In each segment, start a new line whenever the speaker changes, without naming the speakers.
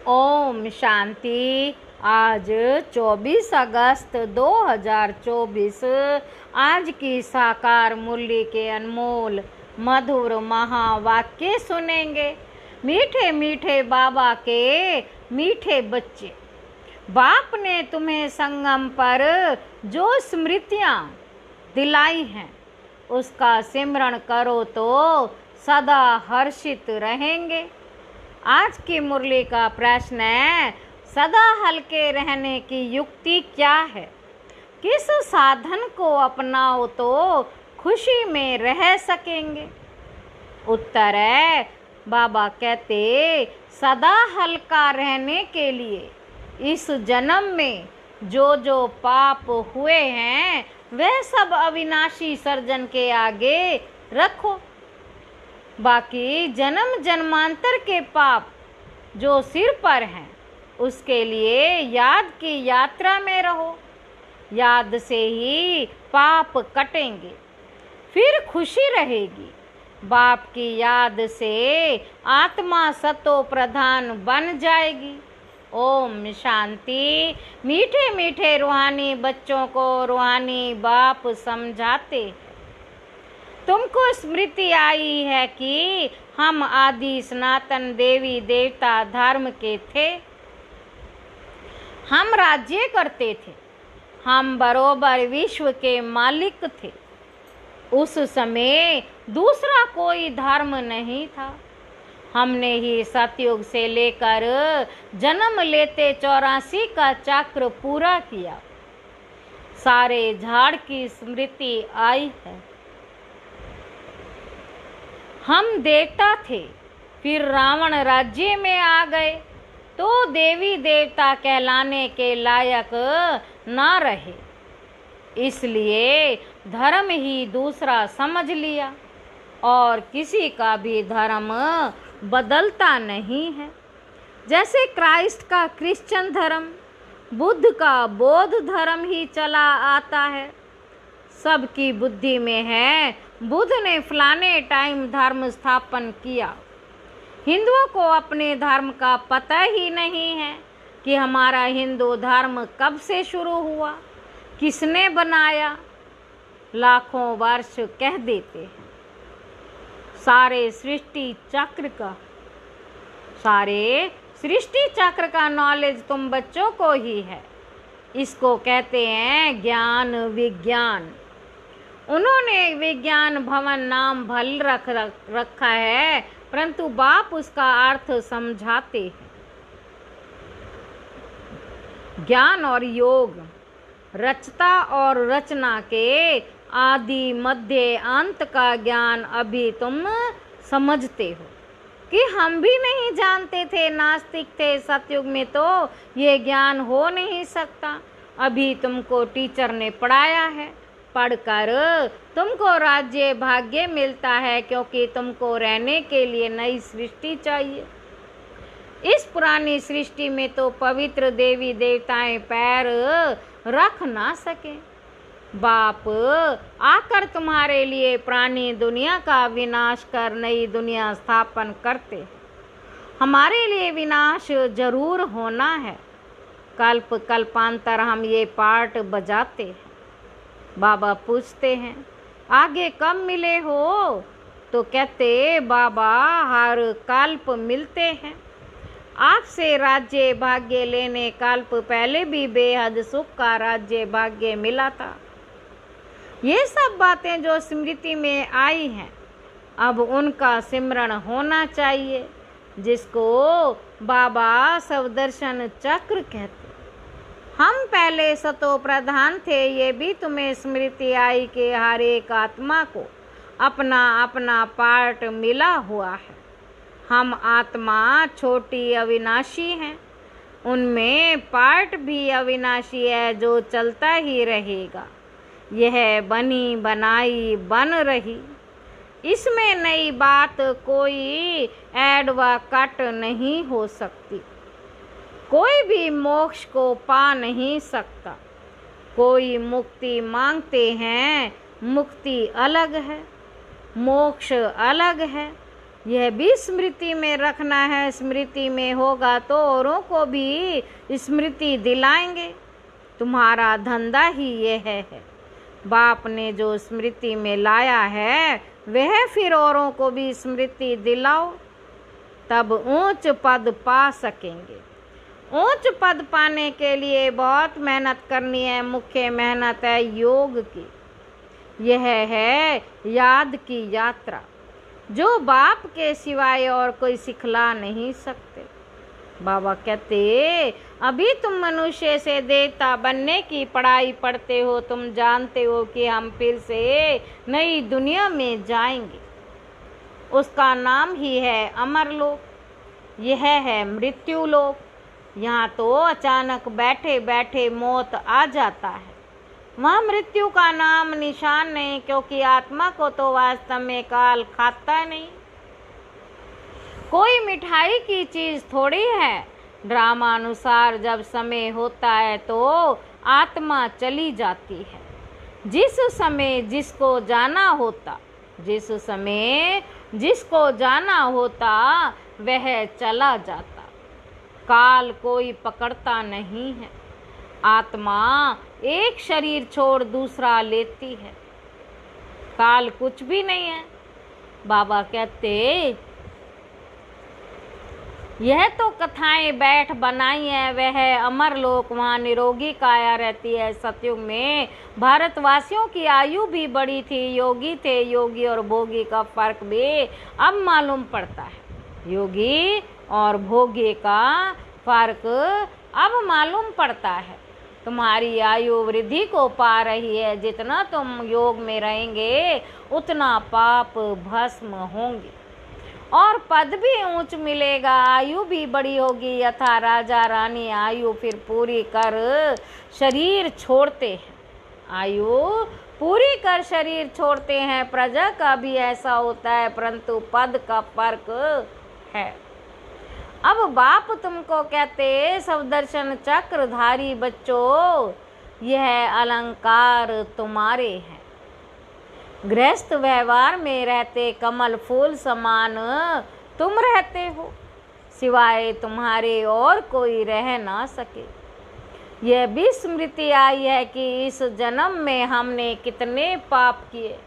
ओम शांति। आज 24 अगस्त 2024 आज की साकार मूल्य के अनमोल मधुर महावाक्य सुनेंगे। मीठे मीठे बाबा के मीठे बच्चे, बाप ने तुम्हें संगम पर जो स्मृतियाँ दिलाई हैं उसका सिमरण करो तो सदा हर्षित रहेंगे। आज की मुरली का प्रश्न है, सदा हल्के रहने की युक्ति क्या है? किस साधन को अपनाओ तो खुशी में रह सकेंगे? उत्तर है, बाबा कहते सदा हल्का रहने के लिए इस जन्म में जो जो पाप हुए हैं वह सब अविनाशी सर्जन के आगे रखो। बाकी जन्म जन्मांतर के पाप जो सिर पर हैं उसके लिए याद की यात्रा में रहो। याद से ही पाप कटेंगे, फिर खुशी रहेगी। बाप की याद से आत्मा सतो प्रधान बन जाएगी। ओम शांति। मीठे मीठे रूहानी बच्चों को रूहानी बाप समझाते, तुमको स्मृति आई है कि हम आदि सनातन देवी देवता धर्म के थे। हम राज्य करते थे, हम बरोबर विश्व के मालिक थे। उस समय दूसरा कोई धर्म नहीं था। हमने ही सतयुग से लेकर जन्म लेते 84 का चक्र पूरा किया। सारे झाड़ की स्मृति आई है। हम देवता थे, फिर रावण राज्य में आ गए तो देवी देवता कहलाने के लायक ना रहे, इसलिए धर्म ही दूसरा समझ लिया और किसी का भी धर्म बदलता नहीं है। जैसे क्राइस्ट का क्रिश्चियन धर्म, बुद्ध का बौद्ध धर्म ही चला आता है। सबकी बुद्धि में है बुद्ध ने फलाने टाइम धर्म स्थापन किया। हिंदुओं को अपने धर्म का पता ही नहीं है कि हमारा हिंदू धर्म कब से शुरू हुआ, किसने बनाया। लाखों वर्ष कह देते हैं। सारे सृष्टि चक्र का नॉलेज तुम बच्चों को ही है। इसको कहते हैं ज्ञान विज्ञान। उन्होंने विज्ञान भवन नाम भल रखा है, परंतु बाप उसका अर्थ समझाते हैं। ज्ञान और योग, रचता और रचना के आदि मध्य अंत का ज्ञान अभी तुम समझते हो कि हम भी नहीं जानते थे, नास्तिक थे। सतयुग में तो ये ज्ञान हो नहीं सकता। अभी तुमको टीचर ने पढ़ाया है, पढ़कर तुमको राज्य भाग्य मिलता है, क्योंकि तुमको रहने के लिए नई सृष्टि चाहिए। इस पुरानी सृष्टि में तो पवित्र देवी देवताएं पैर रख ना सके। बाप आकर तुम्हारे लिए पुरानी दुनिया का विनाश कर नई दुनिया स्थापन करते हैं। हमारे लिए विनाश जरूर होना है। कल्प कल्पांतर हम ये पार्ट बजाते हैं। बाबा पूछते हैं, आगे कब मिले हो? तो कहते, बाबा हर कल्प मिलते हैं। आपसे राज्य भाग्य लेने कल्प पहले भी बेहद सुख का राज्य भाग्य मिला था। ये सब बातें जो स्मृति में आई हैं, अब उनका सिमरण होना चाहिए, जिसको बाबा सवदर्शन चक्र कहते। हम पहले सतो प्रधान थे, ये भी तुम्हें स्मृति आई कि हर एक आत्मा को अपना अपना पार्ट मिला हुआ है। हम आत्मा छोटी अविनाशी हैं, उनमें पार्ट भी अविनाशी है जो चलता ही रहेगा। यह बनी बनाई बन रही, इसमें नई बात कोई ऐड व कट नहीं हो सकती। कोई भी मोक्ष को पा नहीं सकता। कोई मुक्ति मांगते हैं, मुक्ति अलग है, मोक्ष अलग है। यह भी स्मृति में रखना है। स्मृति में होगा तो औरों को भी स्मृति दिलाएंगे। तुम्हारा धंधा ही यह है। बाप ने जो स्मृति में लाया है वह फिर औरों को भी स्मृति दिलाओ, तब ऊंच पद पा सकेंगे। ऊंच पद पाने के लिए बहुत मेहनत करनी है। मुख्य मेहनत है योग की। यह है याद की यात्रा, जो बाप के सिवाय और कोई सिखला नहीं सकते। बाबा कहते, अभी तुम मनुष्य से देवता बनने की पढ़ाई पढ़ते हो। तुम जानते हो कि हम फिर से नई दुनिया में जाएंगे। उसका नाम ही है अमरलोक। यह है मृत्यु लोक। यहाँ तो अचानक बैठे बैठे मौत आ जाता है। वहाँ मृत्यु का नाम निशान नहीं, क्योंकि आत्मा को तो वास्तव में काल खाता नहीं। कोई मिठाई की चीज थोड़ी है। ड्रामा अनुसार जब समय होता है तो आत्मा चली जाती है। जिस समय जिसको जाना होता वह चला जाता। काल कोई पकड़ता नहीं है। आत्मा एक शरीर छोड़ दूसरा लेती है। काल कुछ भी नहीं है। बाबा कहते, यह तो कथाएं बैठ बनाई है। वह अमर लोक, वहाँ निरोगी काया रहती है। सतयुग में भारतवासियों की आयु भी बड़ी थी। योगी थे। योगी और भोगी का फर्क भी अब मालूम पड़ता है। योगी और भोगी का फर्क अब मालूम पड़ता है। तुम्हारी आयु वृद्धि को पा रही है। जितना तुम योग में रहेंगे उतना पाप भस्म होंगे और पद भी ऊंच मिलेगा। आयु भी बड़ी होगी। यथा राजा रानी आयु फिर पूरी कर शरीर छोड़ते हैं। आयु पूरी कर शरीर छोड़ते हैं। प्रजा का भी ऐसा होता है, परंतु पद का फर्क है। अब बाप तुमको कहते, सब दर्शन चक्रधारी बच्चों, यह अलंकार तुम्हारे हैं। गृहस्थ व्यवहार में रहते कमल फूल समान तुम रहते हो, सिवाय तुम्हारे और कोई रह ना सके। यह भी स्मृति आई है कि इस जन्म में हमने कितने पाप किए।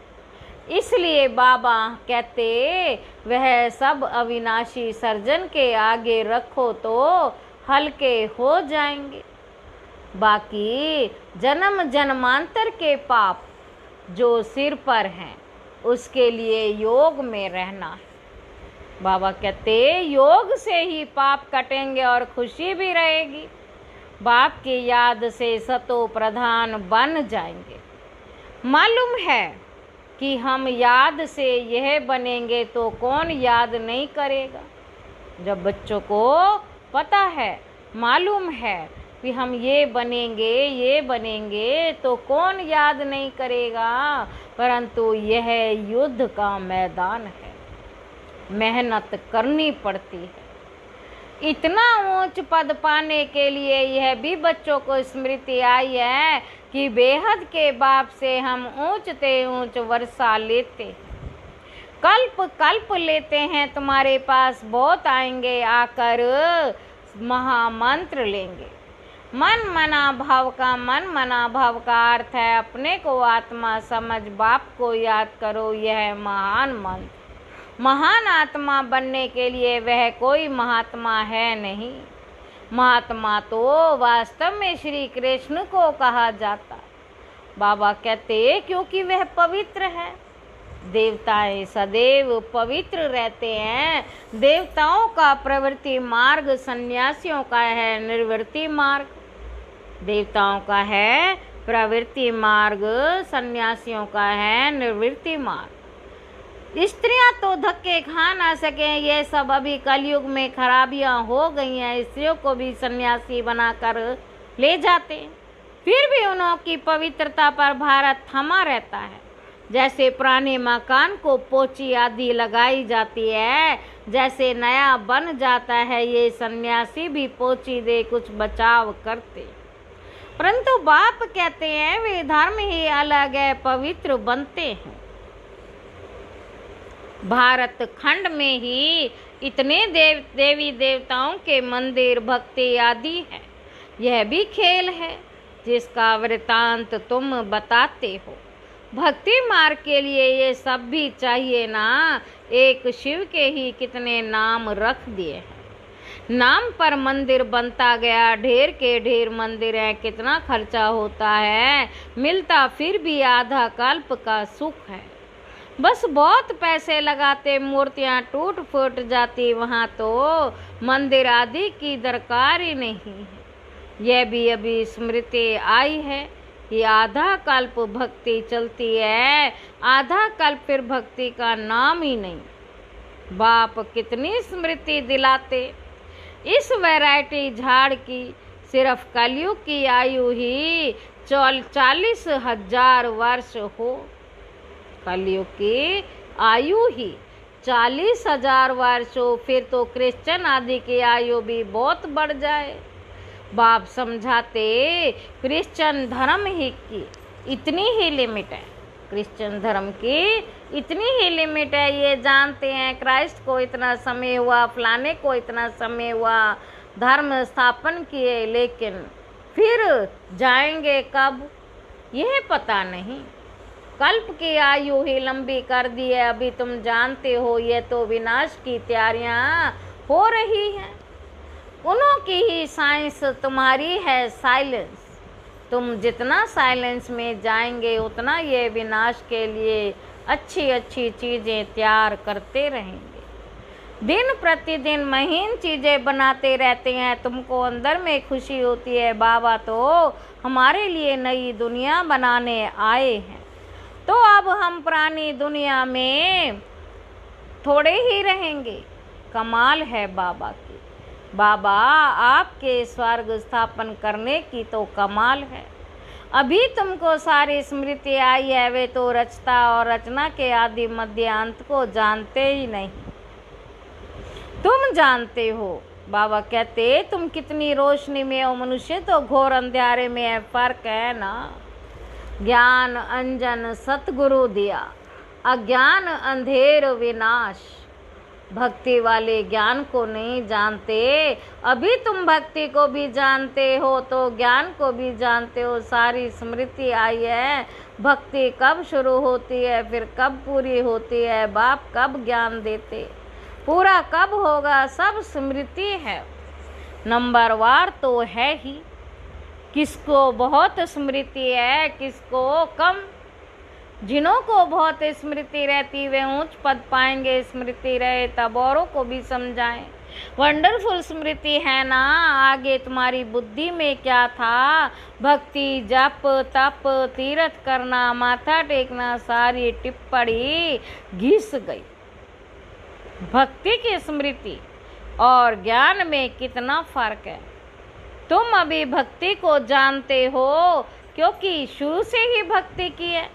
इसलिए बाबा कहते, वह सब अविनाशी सर्जन के आगे रखो तो हल्के हो जाएंगे। बाकी जन्म जन्मांतर के पाप जो सिर पर हैं, उसके लिए योग में रहना है। बाबा कहते, योग से ही पाप कटेंगे और खुशी भी रहेगी। बाप की याद से सतो प्रधान बन जाएंगे। मालूम है कि हम याद से यह बनेंगे तो कौन याद नहीं करेगा। जब बच्चों को पता है, मालूम है कि हम ये बनेंगे तो कौन याद नहीं करेगा। परंतु यह युद्ध का मैदान है, मेहनत करनी पड़ती है। इतना ऊंच पद पाने के लिए यह भी बच्चों को स्मृति आई है कि बेहद के बाप से हम ऊंचते ऊंच वर्षा लेते हैं, कल्प लेते हैं। तुम्हारे पास बहुत आएंगे, आकर महामंत्र लेंगे। मन मना भाव का अर्थ है अपने को आत्मा समझ, बाप को याद करो। यह महान मंत्र। महान आत्मा बनने के लिए वह कोई महात्मा है नहीं। महात्मा तो वास्तव में श्री कृष्ण को कहा जाता। बाबा कहते, क्योंकि वह पवित्र है। देवताएं सदैव पवित्र रहते हैं। देवताओं का प्रवृत्ति मार्ग सन्यासियों का है निवृत्ति मार्ग। देवताओं का है प्रवृत्ति मार्ग, सन्यासियों का है निवृत्ति मार्ग। स्त्रियां तो धक्के खा ना सके। ये सब अभी कलयुग में खराबियां हो गई हैं। स्त्रियों को भी सन्यासी बनाकर ले जाते, फिर भी उनकी पवित्रता पर भारत थमा रहता है। जैसे पुराने मकान को पोची आदि लगाई जाती है, जैसे नया बन जाता है, ये सन्यासी भी पोची दे कुछ बचाव करते। परंतु बाप कहते हैं वे धर्म ही अलग है, पवित्र बनते हैं। भारत खंड में ही इतने देवी देवताओं के मंदिर, भक्ति आदि है। यह भी खेल है जिसका वृतांत तुम बताते हो। भक्ति मार्ग के लिए ये सब भी चाहिए ना। एक शिव के ही कितने नाम रख दिए हैं। नाम पर मंदिर बनता गया, ढेर के ढेर मंदिर है। कितना खर्चा होता है, मिलता फिर भी आधा कल्प का सुख है। बस बहुत पैसे लगाते, मूर्तियां टूट फूट जाती। वहाँ तो मंदिर आदि की दरकार ही नहीं है। यह भी अभी स्मृति आई है। ये आधा कल्प भक्ति चलती है, आधा कल्प फिर भक्ति का नाम ही नहीं। बाप कितनी स्मृति दिलाते। इस वैरायटी झाड़ की सिर्फ कलयुग की आयु ही 40,000 वर्ष हो। कलयुग की आयु ही 40,000 वर्ष हो, फिर तो क्रिश्चियन आदि की आयु भी बहुत बढ़ जाए। बाप समझाते क्रिश्चियन धर्म ही की इतनी ही लिमिट है। क्रिश्चियन धर्म की इतनी ही लिमिट है। ये जानते हैं क्राइस्ट को इतना समय हुआ, फलाने को इतना समय हुआ, धर्म स्थापन किए, लेकिन फिर जाएंगे कब यह पता नहीं। कल्प की आयु ही लंबी कर दी है। अभी तुम जानते हो ये तो विनाश की तैयारियां हो रही हैं। उन्हों की ही साइंस तुम्हारी है साइलेंस। तुम जितना साइलेंस में जाएंगे उतना ये विनाश के लिए अच्छी अच्छी चीज़ें तैयार करते रहेंगे। दिन प्रतिदिन महीन चीज़ें बनाते रहते हैं। तुमको अंदर में खुशी होती है, बाबा तो हमारे लिए नई दुनिया बनाने आए हैं। तो अब हम पुरानी दुनिया में थोड़े ही रहेंगे। कमाल है बाबा की। बाबा आपके स्वर्ग स्थापन करने की तो कमाल है। अभी तुमको सारी स्मृति आई है, वे तो रचता और रचना के आदि मध्य अंत को जानते ही नहीं। तुम जानते हो। बाबा कहते तुम कितनी रोशनी में हो, मनुष्य तो घोर अंधेरे में है। फर्क है ना। ज्ञान अंजन सतगुरु दिया, अज्ञान अंधेर विनाश। भक्ति वाले ज्ञान को नहीं जानते। अभी तुम भक्ति को भी जानते हो तो ज्ञान को भी जानते हो। सारी स्मृति आई है। भक्ति कब शुरू होती है, फिर कब पूरी होती है, बाप कब ज्ञान देते, पूरा कब होगा, सब स्मृति है। नंबरवार तो है ही। किसको बहुत स्मृति है, किसको कम। जिन्हों को बहुत स्मृति रहती वे उच्च पद पाएंगे। स्मृति रहे तब औरों को भी समझाएं। वंडरफुल स्मृति है ना। आगे तुम्हारी बुद्धि में क्या था, भक्ति, जप, तप, तीर्थ करना, माथा टेकना, सारी टिप्पणी घिस गई। भक्ति की स्मृति और ज्ञान में कितना फर्क है। तुम अभी भक्ति को जानते हो क्योंकि शुरू से ही भक्ति की है।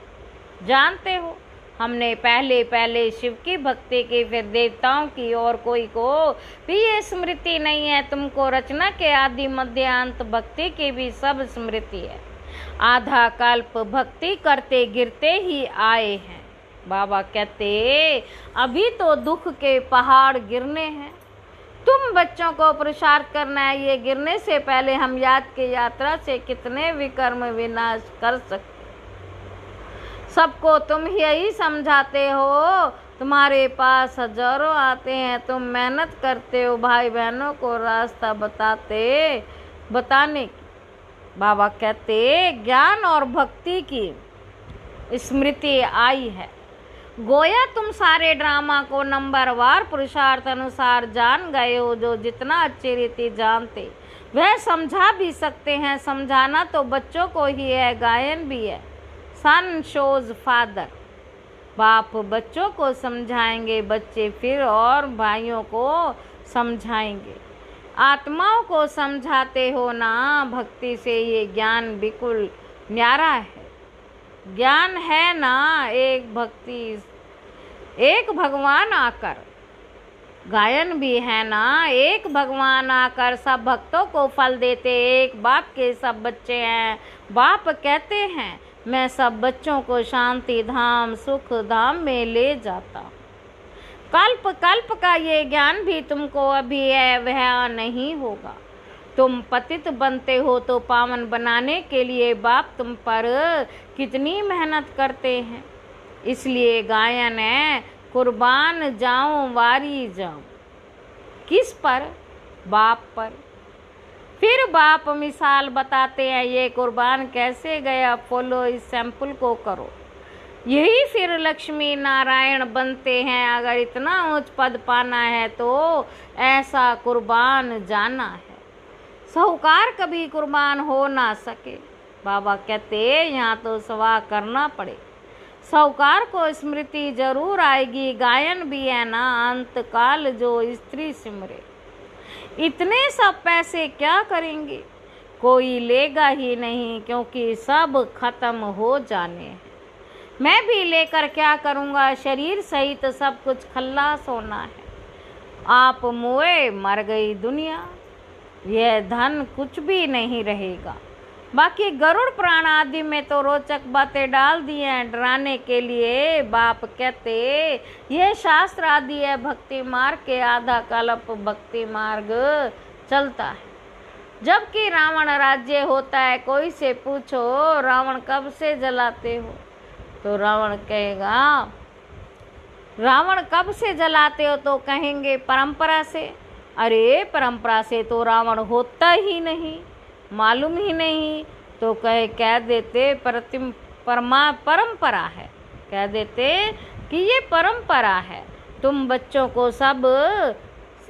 जानते हो हमने पहले शिव की भक्ति की, फिर देवताओं की, और कोई को भी ये स्मृति नहीं है। तुमको रचना के आदि मध्य अंत भक्ति की भी सब स्मृति है। आधा कल्प भक्ति करते गिरते ही आए हैं। बाबा कहते अभी तो दुख के पहाड़ गिरने हैं। तुम बच्चों को पुरुषार्थ करना है। ये गिरने से पहले हम याद की यात्रा से कितने विकर्म विनाश कर सकते। सबको तुम यही समझाते हो। तुम्हारे पास हजारों आते हैं, तुम मेहनत करते हो भाई बहनों को रास्ता बताने की। बाबा कहते ज्ञान और भक्ति की स्मृति आई है। गोया तुम सारे ड्रामा को नंबरवार पुरुषार्थ अनुसार जान गए हो। जो जितना अच्छी रीति जानते वह समझा भी सकते हैं। समझाना तो बच्चों को ही है, गायन भी है। सन शोज फादर। बाप बच्चों को समझाएंगे, बच्चे फिर और भाइयों को समझाएंगे। आत्माओं को समझाते हो ना। भक्ति से ये ज्ञान बिल्कुल न्यारा है। ज्ञान है ना। एक भक्ति, एक भगवान आकर, गायन भी है ना। एक भगवान आकर सब भक्तों को फल देते। एक बाप के सब बच्चे हैं। बाप कहते हैं मैं सब बच्चों को शांति धाम, सुख धाम में ले जाता हूँ। कल्प कल्प का ये ज्ञान भी तुमको अभी वह नहीं होगा। तुम पतित बनते हो तो पावन बनाने के लिए बाप तुम पर कितनी मेहनत करते हैं। इसलिए गायन है, कुर्बान जाऊं वारी जाऊं। किस पर? बाप पर। फिर बाप मिसाल बताते हैं, ये कुर्बान कैसे गया, फॉलो इस सैंपल को करो। यही फिर लक्ष्मी नारायण बनते हैं। अगर इतना उच्च पद पाना है तो ऐसा कुर्बान जाना है। साहूकार कभी कुर्बान हो ना सके। बाबा कहते यहाँ तो सवा करना पड़े। साहूकार को स्मृति जरूर आएगी, गायन भी है ना, अंत काल जो स्त्री सिमरे। इतने सब पैसे क्या करेंगे, कोई लेगा ही नहीं, क्योंकि सब खत्म हो जाने हैं। मैं भी लेकर क्या करूँगा, शरीर सहित सब कुछ खल्लास होना है। आप मोए मर गई दुनिया, यह धन कुछ भी नहीं रहेगा। बाकी गरुड़ पुराण आदि में तो रोचक बातें डाल दी हैं डराने के लिए। बाप कहते यह शास्त्र आदि है भक्ति मार्ग के, आधा कल्प भक्ति मार्ग चलता है। जबकि रावण राज्य होता है। कोई से पूछो रावण कब से जलाते हो, तो रावण कहेगा रावण कब से जलाते हो, तो कहेंगे परंपरा से। अरे परंपरा से तो रावण होता ही नहीं, मालूम ही नहीं, तो कह देते परंपरा है, कह देते कि ये परंपरा है। तुम बच्चों को सब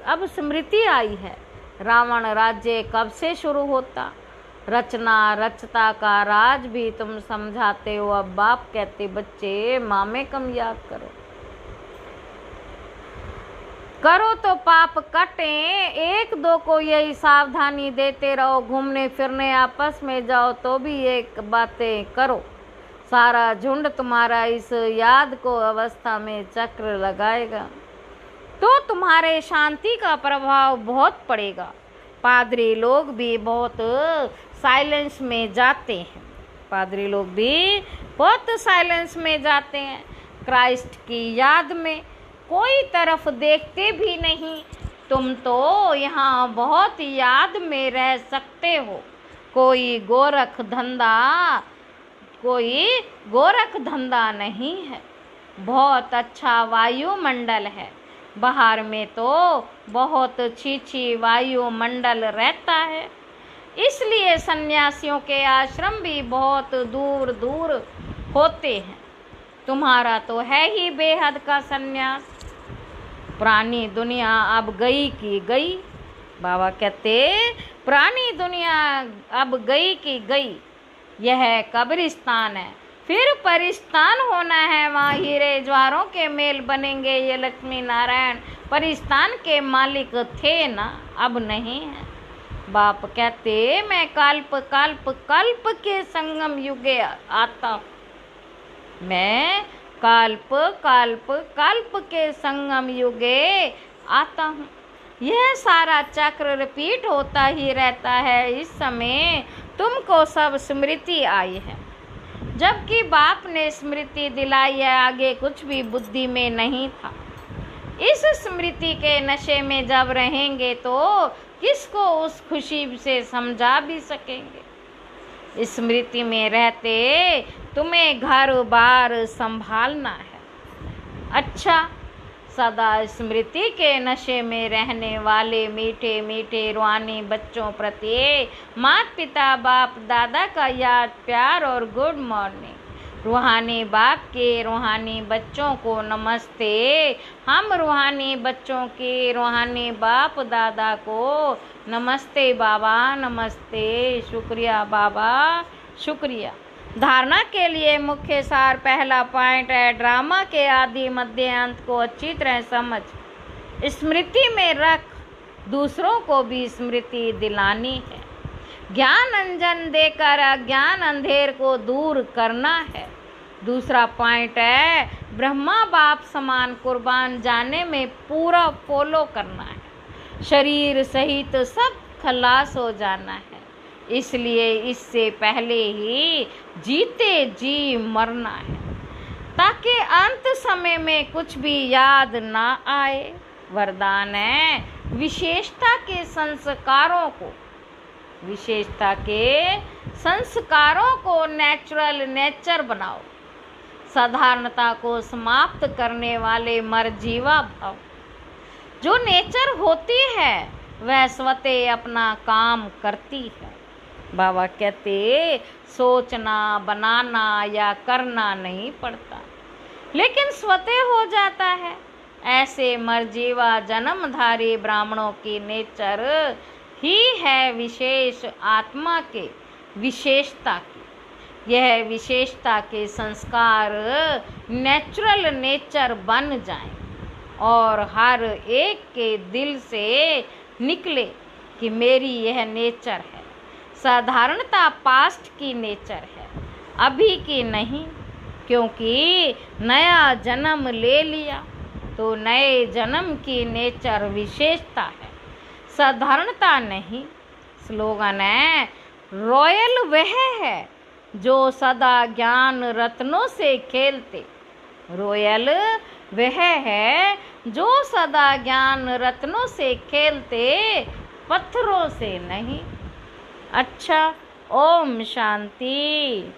अब स्मृति आई है। रावण राज्य कब से शुरू होता, रचना रचता का राज भी तुम समझाते हो। अब बाप कहते बच्चे मामे कम याद करो, करो तो पाप कटे। एक दो को यही सावधानी देते रहो, घूमने फिरने आपस में जाओ तो भी एक बातें करो। सारा झुंड तुम्हारा इस याद को अवस्था में चक्र लगाएगा, तो तुम्हारे शांति का प्रभाव बहुत पड़ेगा। पादरी लोग भी बहुत साइलेंस में जाते हैं, पादरी लोग भी बहुत साइलेंस में जाते हैं, क्राइस्ट की याद में, कोई तरफ देखते भी नहीं। तुम तो यहाँ बहुत याद में रह सकते हो। कोई गोरख धंधा नहीं है। बहुत अच्छा वायुमंडल है। बाहर में तो बहुत छी वायुमंडल रहता है। इसलिए सन्यासियों के आश्रम भी बहुत दूर दूर होते हैं। तुम्हारा तो है ही बेहद का सन्यास। पुरानी दुनिया अब गई की गई। बाबा कहते पुरानी दुनिया अब गई की गई, यह कब्रिस्तान है, फिर परिस्तान होना है। वहाँ हीरे ज्वारों के मेल बनेंगे। ये लक्ष्मी नारायण परिस्तान के मालिक थे ना, अब नहीं है। बाप कहते मैं कल्प कल्प कल्प के संगम युगे आता हूँ। मैं कल्प कल्प कल्प के संगम युगे आता हूँ। यह सारा चक्र रिपीट होता ही रहता है। इस समय तुमको सब स्मृति आई है, जबकि बाप ने स्मृति दिलाई है। आगे कुछ भी बुद्धि में नहीं था। इस स्मृति के नशे में जब रहेंगे तो किसको उस खुशी से समझा भी सकेंगे। स्मृति में रहते तुम्हें घर बार संभालना है। अच्छा, सदा स्मृति के नशे में रहने वाले मीठे मीठे रूहानी बच्चों प्रति माता पिता बाप दादा का याद प्यार और गुड मॉर्निंग। रूहानी बाप के रूहानी बच्चों को नमस्ते। हम रूहानी बच्चों के रूहानी बाप दादा को नमस्ते बाबा, नमस्ते, शुक्रिया बाबा, शुक्रिया। धारणा के लिए मुख्य सार पहला पॉइंट है, ड्रामा के आदि मध्य अंत को अच्छी तरह समझ स्मृति में रख। दूसरों को भी स्मृति दिलानी है। ज्ञान अंजन देकर अज्ञान अंधेर को दूर करना है। दूसरा पॉइंट है, ब्रह्मा बाप समान कुर्बान जाने में पूरा फॉलो करना है। शरीर सहित सब खलास हो जाना है। इसलिए इससे पहले ही जीते जी मरना है। ताकि अंत समय में कुछ भी याद ना आए। वरदान है विशेषता के संस्कारों को नेचर बनाओ। साधारणता को समाप्त करने वाले मर्जीवा भाव। जो नेचर होती है वह स्वतः अपना काम करती है। बाबा कहते सोचना, बनाना या करना नहीं पड़ता, लेकिन स्वतः हो जाता है। ऐसे मर्जीवा जन्मधारी ब्राह्मणों की नेचर ही है विशेष आत्मा के विशेषता की। यह विशेषता के संस्कार नेचुरल नेचर बन जाएं और हर एक के दिल से निकले कि मेरी यह नेचर है। साधारणता पास्ट की नेचर है, अभी की नहीं, क्योंकि नया जन्म ले लिया तो नए जन्म की नेचर विशेषता है, साधारणता नहीं। स्लोगन है रॉयल वह है जो सदा ज्ञान रत्नों से खेलते। रॉयल वह है जो सदा ज्ञान रत्नों से खेलते, पत्थरों से नहीं। अच्छा, ओम शांति।